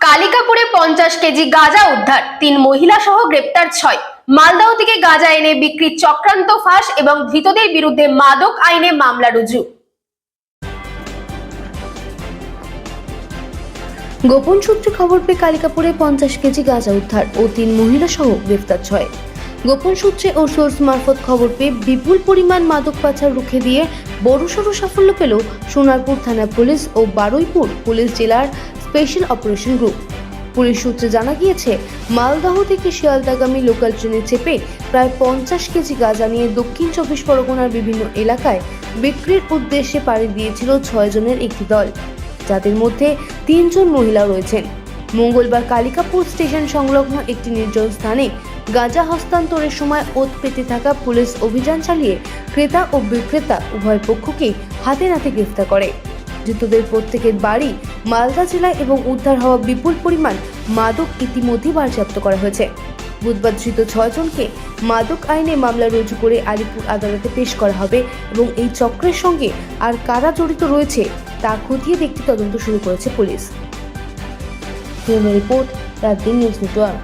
কালিকাপুরে 50 KG গাঁজা উদ্ধার, 3 মহিলা সহ গ্রেপ্তার 6। মালদহ থেকে গাঁজা এনে বিক্রির চক্রান্ত ফাঁস এবং ধৃতদের বিরুদ্ধে মাদক আইনে মামলা রুজু। গোপন সূত্রে খবর পেয়ে কালিকাপুরে 50 কেজি গাঁজা উদ্ধার ও 3 মহিলা সহ গ্রেফতার 6। গোপন সূত্রে ও সোর্স মারফত খবর পেয়ে বিপুল পরিমাণ মাদক পাচার রুখে দিয়ে বড়সড় সাফল্য পেল সোনারপুর থানা পুলিশ ও বারুইপুর পুলিশ জেলার স্পেশাল অপারেশন গ্রুপ। পুলিশ সূত্রে জানা গিয়েছে, মালদহ থেকে শিয়ালদাগামী লোকাল ট্রেনে চেপে প্রায় 50 কেজি গাঁজা নিয়ে দক্ষিণ 24 পরগনার বিভিন্ন এলাকায় বিক্রির উদ্দেশ্যে পাড়ি দিয়েছিল 6 জনের একটি দল, যাদের মধ্যে 3 জন মহিলা রয়েছেন। মঙ্গলবার কালিকাপুর স্টেশন সংলগ্ন একটি নির্জন স্থানে গাঁজা হস্তান্তরের সময় ওত পেতে থাকা পুলিশ অভিযান চালিয়ে ক্রেতা ও বিক্রেতা উভয় পক্ষকে হাতে নাতে গ্রেফতার করে। ধৃতদের প্রত্যেকের বাড়ি মালদা জেলায় এবং উদ্ধার হওয়া বিপুল পরিমাণ মাদক ইতিমধ্যে বাজেয়াপ্ত করা হয়েছে। বুধবার ধৃত 6 জনকে মাদক আইনে মামলা রুজু করে আলিপুর আদালতে পেশ করা হবে এবং এই চক্রের সঙ্গে আর কারা জড়িত রয়েছে তা খতিয়ে দেখতে তদন্ত শুরু করেছে পুলিশ। রিপোর্ট, রাত দিন নিউজ নেটওয়ার্ক।